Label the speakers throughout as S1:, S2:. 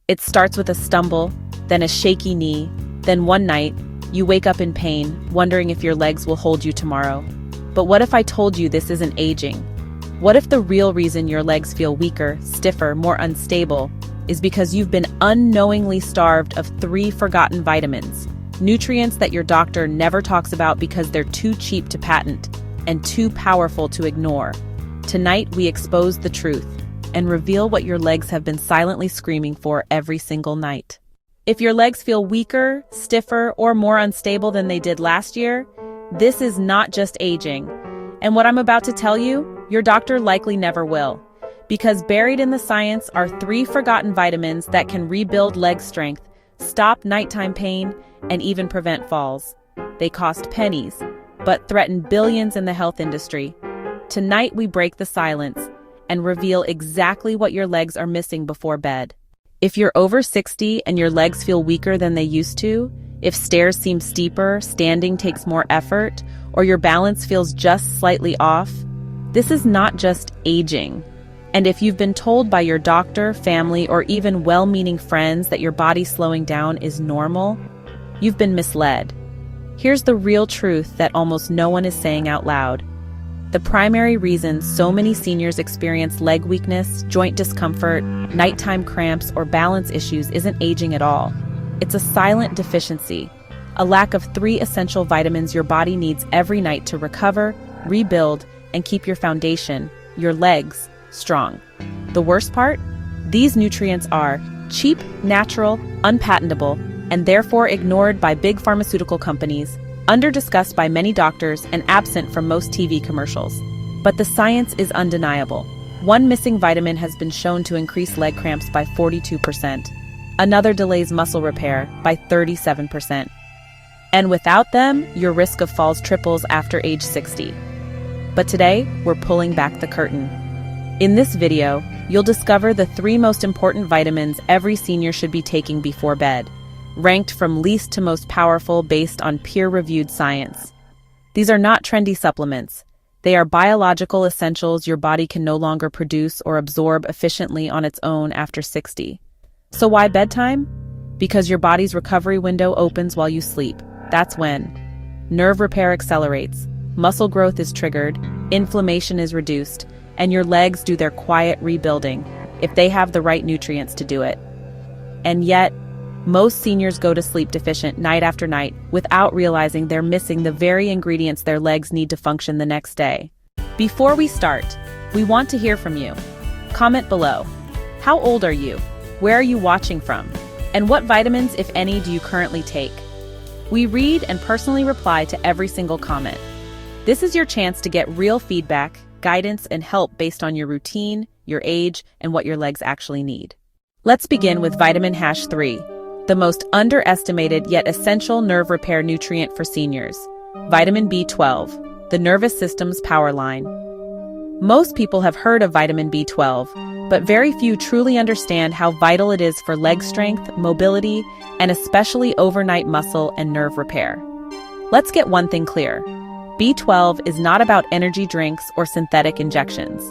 S1: It starts with a stumble, then a shaky knee, then one night, you wake up in pain, wondering if your legs will hold you tomorrow. But what if I told you this isn't aging? What if the real reason your legs feel weaker, stiffer, more unstable is because you've been unknowingly starved of 3 forgotten vitamins, nutrients that your doctor never talks about because they're too cheap to patent and too powerful to ignore. Tonight, we expose the truth and reveal what your legs have been silently screaming for every single night. If your legs feel weaker, stiffer, or more unstable than they did last year, this is not just aging. And what I'm about to tell you, your doctor likely never will. Because buried in the science are 3 forgotten vitamins that can rebuild leg strength, stop nighttime pain, and even prevent falls. They cost pennies, but threaten billions in the health industry. Tonight we break the silence and reveal exactly what your legs are missing before bed. If you're over 60 and your legs feel weaker than they used to, if stairs seem steeper, standing takes more effort, or your balance feels just slightly off, this is not just aging. And if you've been told by your doctor, family, or even well-meaning friends that your body slowing down is normal, you've been misled. Here's the real truth that almost no one is saying out loud. The primary reason so many seniors experience leg weakness, joint discomfort, nighttime cramps, or balance issues isn't aging at all. It's a silent deficiency, a lack of 3 essential vitamins your body needs every night to recover, rebuild, and keep your foundation, your legs, strong. The worst part? These nutrients are cheap, natural, unpatentable, and therefore ignored by big pharmaceutical companies, under-discussed by many doctors, and absent from most TV commercials. But the science is undeniable. One missing vitamin has been shown to increase leg cramps by 42%. Another delays muscle repair by 37%. And without them, your risk of falls triples after age 60. But today, we're pulling back the curtain. In this video, you'll discover the 3 most important vitamins every senior should be taking before bed, ranked from least to most powerful based on peer-reviewed science. These are not trendy supplements. They are biological essentials your body can no longer produce or absorb efficiently on its own after 60. So why bedtime? Because your body's recovery window opens while you sleep. That's when nerve repair accelerates, muscle growth is triggered, inflammation is reduced, and your legs do their quiet rebuilding if they have the right nutrients to do it. And yet, most seniors go to sleep deficient night after night without realizing they're missing the very ingredients their legs need to function the next day. Before we start, we want to hear from you. Comment below. How old are you? Where are you watching from? And what vitamins, if any, do you currently take? We read and personally reply to every single comment. This is your chance to get real feedback, guidance, and help based on your routine, your age, and what your legs actually need. Let's begin with vitamin H3. The most underestimated yet essential nerve repair nutrient for seniors. Vitamin B12, the nervous system's power line. Most people have heard of vitamin B12, but very few truly understand how vital it is for leg strength, mobility, and especially overnight muscle and nerve repair. Let's get one thing clear. B12 is not about energy drinks or synthetic injections.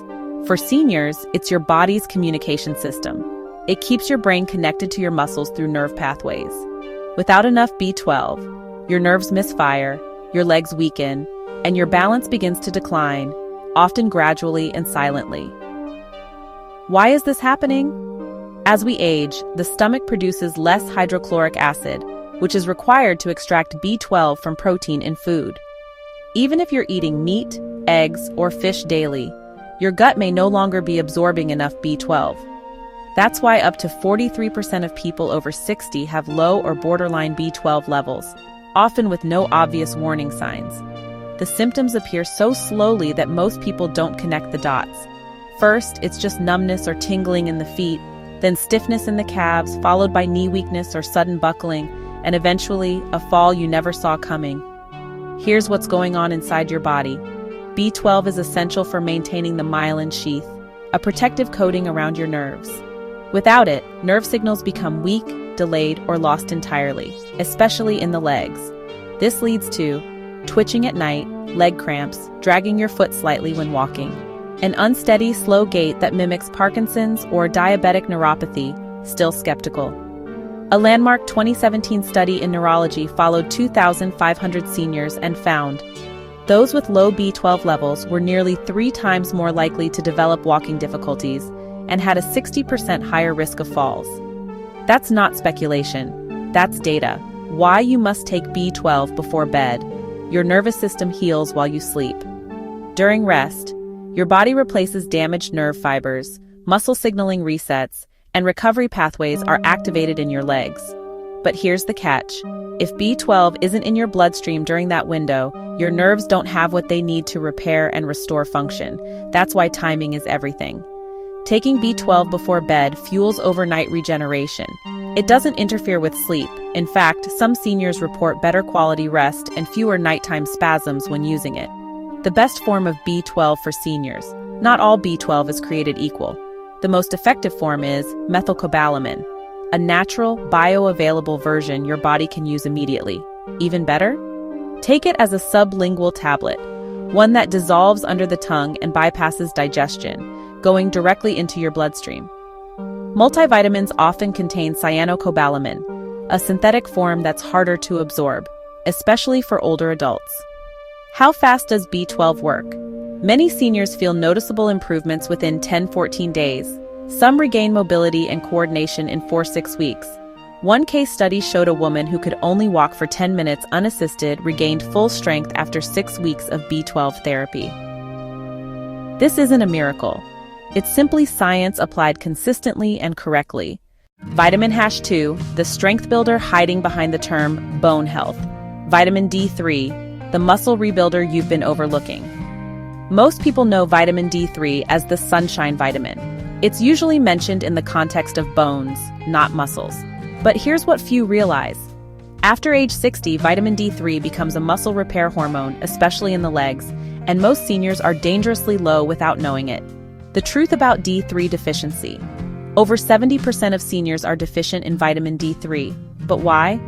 S1: For seniors, it's your body's communication system. It keeps your brain connected to your muscles through nerve pathways. Without enough B12, your nerves misfire, your legs weaken, and your balance begins to decline, often gradually and silently. Why is this happening? As we age, the stomach produces less hydrochloric acid, which is required to extract B12 from protein in food. Even if you're eating meat, eggs, or fish daily, your gut may no longer be absorbing enough B12. That's why up to 43% of people over 60 have low or borderline B12 levels, often with no obvious warning signs. The symptoms appear so slowly that most people don't connect the dots. First, it's just numbness or tingling in the feet, then stiffness in the calves, followed by knee weakness or sudden buckling, and eventually a fall you never saw coming. Here's what's going on inside your body. B12 is essential for maintaining the myelin sheath, a protective coating around your nerves. Without it, nerve signals become weak, delayed, or lost entirely, especially in the legs. This leads to twitching at night, leg cramps, dragging your foot slightly when walking, an unsteady, slow gait that mimics Parkinson's or diabetic neuropathy, still skeptical. A landmark 2017 study in neurology followed 2,500 seniors and found those with low B12 levels were nearly 3 times more likely to develop walking difficulties and had a 60% higher risk of falls. That's not speculation, that's data. Why you must take B12 before bed. Your nervous system heals while you sleep. During rest, your body replaces damaged nerve fibers, muscle signaling resets, and recovery pathways are activated in your legs. But here's the catch. If B12 isn't in your bloodstream during that window, your nerves don't have what they need to repair and restore function. That's why timing is everything. Taking B12 before bed fuels overnight regeneration. It doesn't interfere with sleep. In fact, some seniors report better quality rest and fewer nighttime spasms when using it. The best form of B12 for seniors. Not all B12 is created equal. The most effective form is methylcobalamin, a natural, bioavailable version your body can use immediately. Even better? Take it as a sublingual tablet, one that dissolves under the tongue and bypasses digestion, going directly into your bloodstream. Multivitamins often contain cyanocobalamin, a synthetic form that's harder to absorb, especially for older adults. How fast does B12 work? Many seniors feel noticeable improvements within 10-14 days. Some regain mobility and coordination in 4-6 weeks. One case study showed a woman who could only walk for 10 minutes unassisted regained full strength after 6 weeks of B12 therapy. This isn't a miracle. It's simply science applied consistently and correctly. Vitamin H2, the strength builder hiding behind the term bone health. Vitamin D3, the muscle rebuilder you've been overlooking. Most people know vitamin D3 as the sunshine vitamin. It's usually mentioned in the context of bones, not muscles. But here's what few realize. After age 60, vitamin D3 becomes a muscle repair hormone, especially in the legs, and most seniors are dangerously low without knowing it. The truth about D3 deficiency. Over 70% of seniors are deficient in vitamin D3. But why?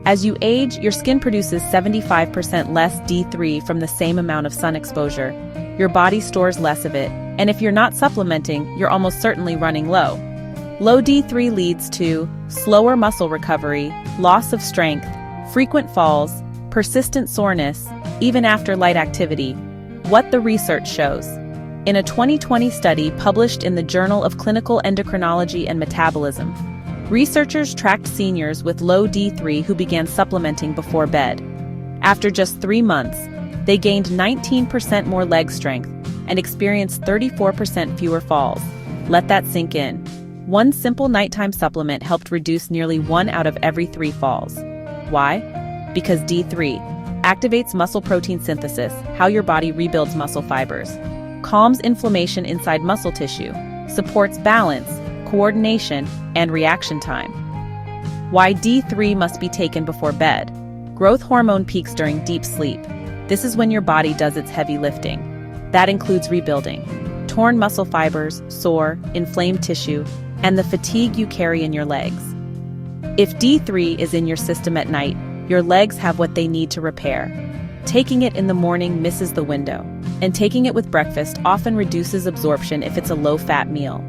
S1: As you age, your skin produces 75% less D3 from the same amount of sun exposure. Your body stores less of it, and if you're not supplementing, you're almost certainly running low. Low D3 leads to slower muscle recovery, loss of strength, frequent falls, persistent soreness, even after light activity. What the research shows. In a 2020 study published in the Journal of Clinical Endocrinology and Metabolism, researchers tracked seniors with low D3 who began supplementing before bed. After just 3 months, they gained 19% more leg strength and experienced 34% fewer falls. Let that sink in. One simple nighttime supplement helped reduce nearly 1 out of every 3 falls. Why? Because D3 activates muscle protein synthesis, how your body rebuilds muscle fibers, calms inflammation inside muscle tissue, supports balance, coordination, and reaction time. Why D3 must be taken before bed. Growth hormone peaks during deep sleep. This is when your body does its heavy lifting. That includes rebuilding torn muscle fibers, sore, inflamed tissue, and the fatigue you carry in your legs. If D3 is in your system at night, your legs have what they need to repair. Taking it in the morning misses the window, and taking it with breakfast often reduces absorption if it's a low-fat meal.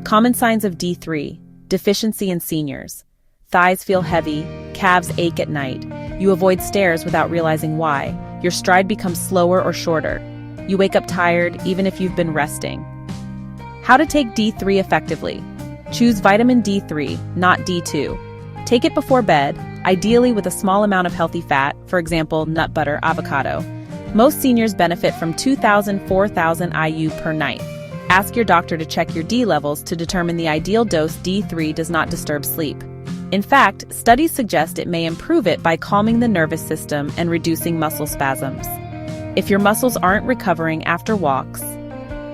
S1: Common signs of D3, deficiency in seniors. Thighs feel heavy, calves ache at night. You avoid stairs without realizing why. Your stride becomes slower or shorter. You wake up tired even if you've been resting. How to take D3 effectively. Choose vitamin D3, not D2. Take it before bed, ideally with a small amount of healthy fat, for example, nut butter, avocado. Most seniors benefit from 2,000–4,000 IU per night. Ask your doctor to check your D levels to determine the ideal dose. D3 does not disturb sleep. In fact, studies suggest it may improve it by calming the nervous system and reducing muscle spasms. If your muscles aren't recovering after walks,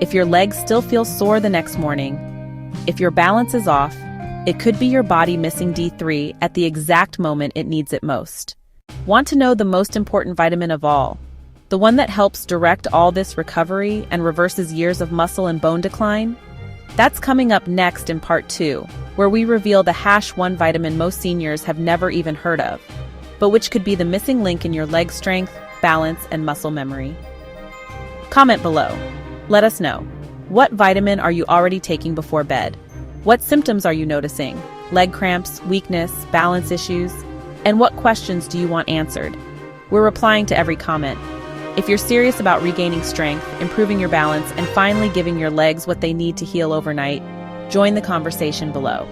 S1: if your legs still feel sore the next morning, if your balance is off, it could be your body missing D3 at the exact moment it needs it most. Want to know the most important vitamin of all? The one that helps direct all this recovery and reverses years of muscle and bone decline? That's coming up next in part 2, where we reveal the #1 vitamin most seniors have never even heard of, but which could be the missing link in your leg strength, balance, and muscle memory. Comment below. Let us know. What vitamin are you already taking before bed? What symptoms are you noticing? Leg cramps, weakness, balance issues? And what questions do you want answered? We're replying to every comment. If you're serious about regaining strength, improving your balance, and finally giving your legs what they need to heal overnight, join the conversation below.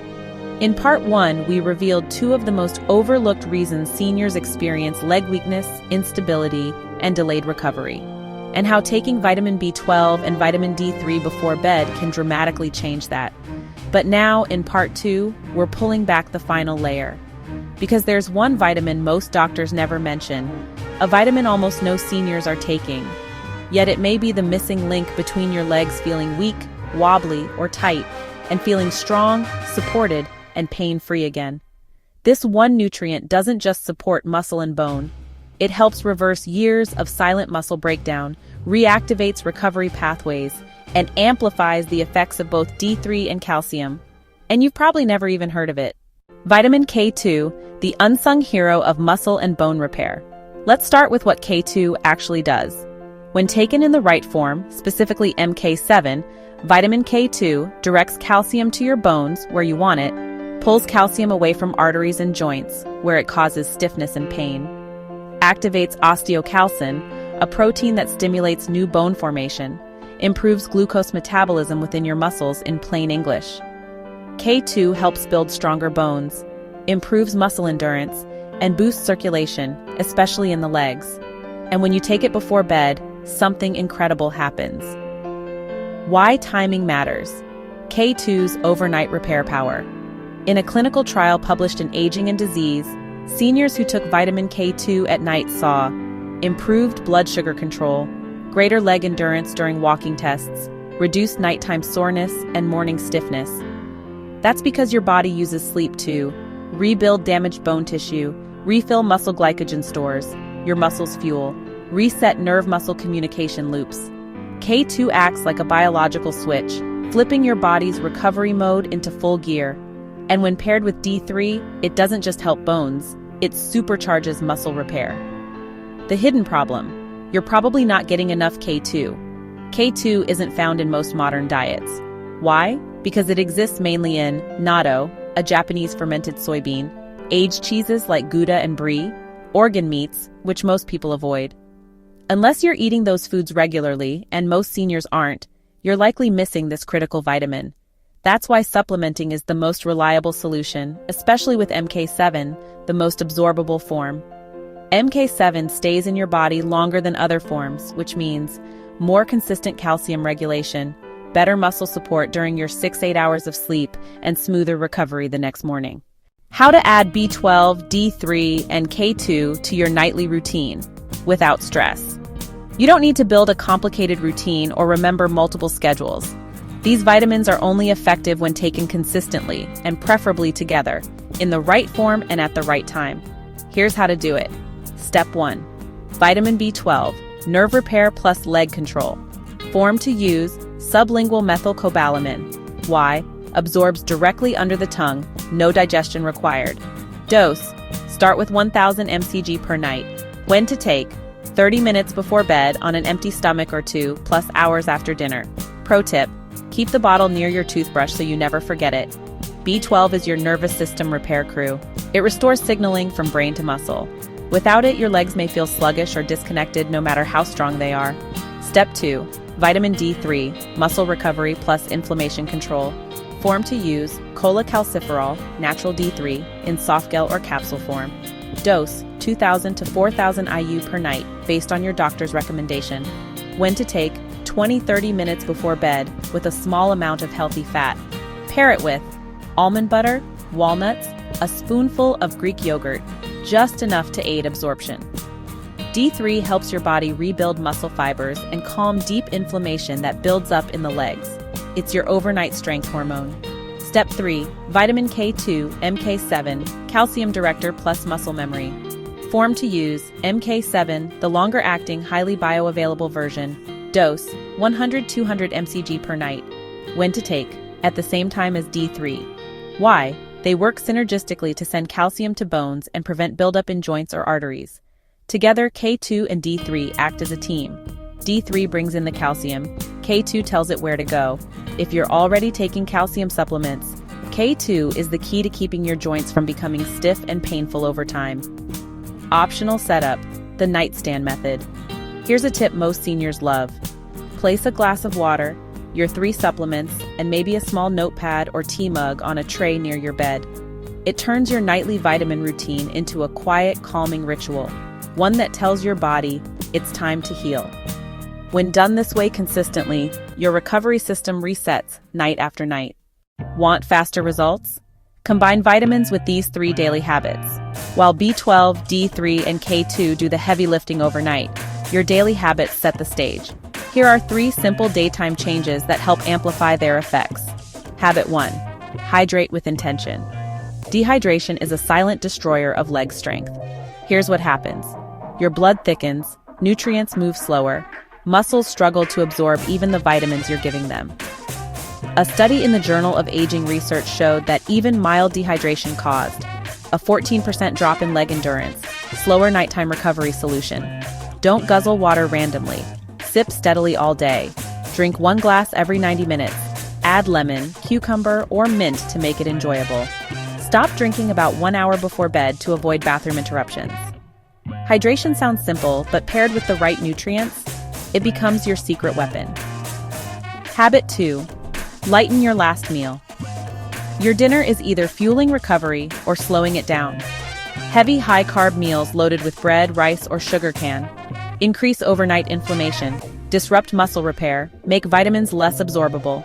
S1: In part 1, we revealed 2 of the most overlooked reasons seniors experience leg weakness, instability, and delayed recovery, and how taking vitamin B12 and vitamin D3 before bed can dramatically change that. But now, in part 2, we're pulling back the final layer. Because there's one vitamin most doctors never mention, a vitamin almost no seniors are taking. Yet it may be the missing link between your legs feeling weak, wobbly, or tight, and feeling strong, supported, and pain-free again. This one nutrient doesn't just support muscle and bone. It helps reverse years of silent muscle breakdown, reactivates recovery pathways, and amplifies the effects of both D3 and calcium. And you've probably never even heard of it. Vitamin K2, the unsung hero of muscle and bone repair. Let's start with what K2 actually does. When taken in the right form, specifically MK7, vitamin K2 directs calcium to your bones, where you want it, pulls calcium away from arteries and joints, where it causes stiffness and pain, activates osteocalcin, a protein that stimulates new bone formation, improves glucose metabolism within your muscles in plain English. K2 helps build stronger bones, improves muscle endurance, and boosts circulation, especially in the legs. And when you take it before bed, something incredible happens. Why timing matters. K2's overnight repair power. In a clinical trial published in Aging and Disease, seniors who took vitamin K2 at night saw improved blood sugar control, greater leg endurance during walking tests, reduced nighttime soreness, and morning stiffness. That's because your body uses sleep to rebuild damaged bone tissue, refill muscle glycogen stores, your muscles fuel, reset nerve-muscle communication loops. K2 acts like a biological switch, flipping your body's recovery mode into full gear. And when paired with D3, it doesn't just help bones, it supercharges muscle repair. The hidden problem: you're probably not getting enough K2. K2 isn't found in most modern diets. Why? Because it exists mainly in natto, a Japanese fermented soybean, aged cheeses like Gouda and Brie, organ meats, which most people avoid. Unless you're eating those foods regularly, and most seniors aren't, you're likely missing this critical vitamin. That's why supplementing is the most reliable solution, especially with MK7, the most absorbable form. MK7 stays in your body longer than other forms, which means more consistent calcium regulation, better muscle support during your 6-8 hours of sleep, and smoother recovery the next morning. How to add B12, D3, and K2 to your nightly routine without stress. You don't need to build a complicated routine or remember multiple schedules. These vitamins are only effective when taken consistently, and preferably together, in the right form and at the right time. Here's how to do it. Step 1. Vitamin B12, nerve repair plus leg control. Form to use, sublingual methylcobalamin. Why? Absorbs directly under the tongue, no digestion required. Dose: start with 1000 mcg per night. When to take: 30 minutes before bed on an empty stomach or 2, plus hours after dinner. Pro tip: keep the bottle near your toothbrush so you never forget it. B12 is your nervous system repair crew. It restores signaling from brain to muscle. Without it, your legs may feel sluggish or disconnected no matter how strong they are. Step 2. Vitamin D3, muscle recovery plus inflammation control. Form to use: cholecalciferol, natural D3, in soft gel or capsule form. Dose: 2,000 to 4,000 IU per night, based on your doctor's recommendation. When to take: 20-30 minutes before bed, with a small amount of healthy fat. Pair it with almond butter, walnuts, a spoonful of Greek yogurt, just enough to aid absorption. D3 helps your body rebuild muscle fibers and calm deep inflammation that builds up in the legs. It's your overnight strength hormone. Step 3. Vitamin K2, MK7, calcium director plus muscle memory. Form to use: MK7, the longer-acting, highly bioavailable version. Dose: 100-200 mcg per night. When to take: at the same time as D3. Why? They work synergistically to send calcium to bones and prevent buildup in joints or arteries. Together, K2 and D3 act as a team. D3 brings in the calcium, K2 tells it where to go. If you're already taking calcium supplements, K2 is the key to keeping your joints from becoming stiff and painful over time. Optional setup, the nightstand method. Here's a tip most seniors love. Place a glass of water, your 3 supplements, and maybe a small notepad or tea mug on a tray near your bed. It turns your nightly vitamin routine into a quiet, calming ritual, one that tells your body it's time to heal. When done this way consistently, your recovery system resets night after night. Want faster results? Combine vitamins with these 3 daily habits. While B12, D3, and K2 do the heavy lifting overnight, your daily habits set the stage. Here are 3 simple daytime changes that help amplify their effects. Habit 1. Hydrate with intention. Dehydration is a silent destroyer of leg strength. Here's what happens. Your blood thickens, nutrients move slower, muscles struggle to absorb even the vitamins you're giving them. A study in the Journal of Aging Research showed that even mild dehydration caused a 14% drop in leg endurance, slower nighttime recovery solution. Don't guzzle water randomly. Sip steadily all day. Drink 1 glass every 90 minutes. Add lemon, cucumber, or mint to make it enjoyable. Stop drinking about 1 hour before bed to avoid bathroom interruptions. Hydration sounds simple, but paired with the right nutrients, it becomes your secret weapon. Habit 2. Lighten your last meal. Your dinner is either fueling recovery or slowing it down. Heavy, high-carb meals loaded with bread, rice, or sugar can increase overnight inflammation, disrupt muscle repair, make vitamins less absorbable.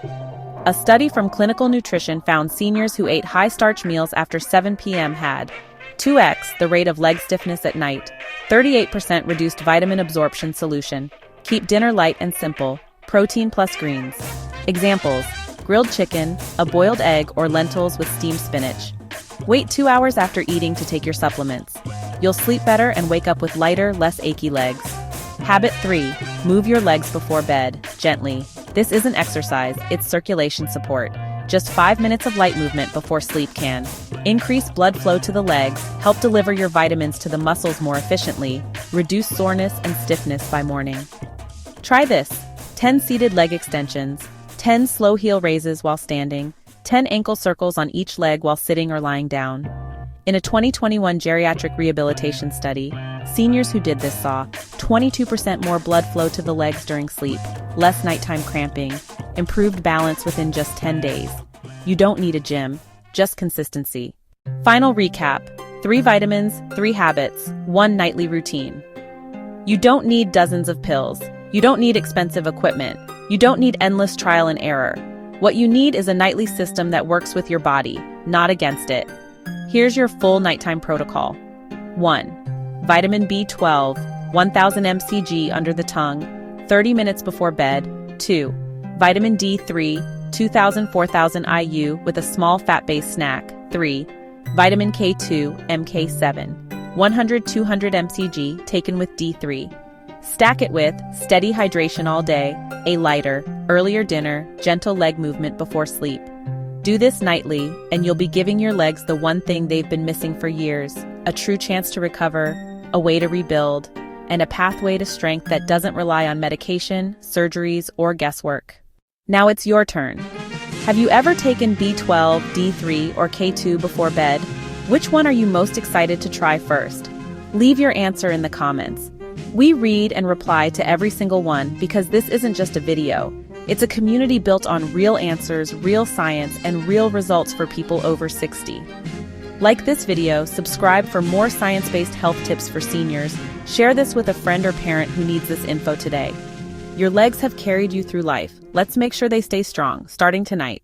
S1: A study from Clinical Nutrition found seniors who ate high-starch meals after 7 p.m. had 2x the rate of leg stiffness at night, 38% reduced vitamin absorption solution. Keep dinner light and simple, protein plus greens. Examples: grilled chicken, a boiled egg, or lentils with steamed spinach. Wait 2 hours after eating to take your supplements. You'll sleep better and wake up with lighter, less achy legs. Habit 3. Move your legs before bed, gently. This isn't exercise, it's circulation support. Just 5 minutes of light movement before sleep can increase blood flow to the legs, help deliver your vitamins to the muscles more efficiently, reduce soreness and stiffness by morning. Try this: 10 seated leg extensions, 10 slow heel raises while standing, 10 ankle circles on each leg while sitting or lying down. In a 2021 geriatric rehabilitation study, seniors who did this saw 22% more blood flow to the legs during sleep, less nighttime cramping, improved balance within just 10 days. You don't need a gym, just consistency. Final recap: 3 vitamins, 3 habits, 1 nightly routine. You don't need dozens of pills. You don't need expensive equipment. You don't need endless trial and error. What you need is a nightly system that works with your body, not against it. Here's your full nighttime protocol. 1. Vitamin B12, 1000 mcg under the tongue, 30 minutes before bed. 2. Vitamin D3, 2000-4000 IU with a small fat-based snack. 3. Vitamin K2, MK7, 100-200 mcg taken with D3. Stack it with steady hydration all day, a lighter, earlier dinner, gentle leg movement before sleep. Do this nightly, and you'll be giving your legs the one thing they've been missing for years: a true chance to recover, a way to rebuild, and a pathway to strength that doesn't rely on medication, surgeries, or guesswork. Now it's your turn. Have you ever taken B12, D3, or K2 before bed? Which one are you most excited to try first? Leave your answer in the comments. We read and reply to every single one because this isn't just a video. It's a community built on real answers, real science, and real results for people over 60. Like this video, subscribe for more science-based health tips for seniors, share this with a friend or parent who needs this info today. Your legs have carried you through life. Let's make sure they stay strong, starting tonight.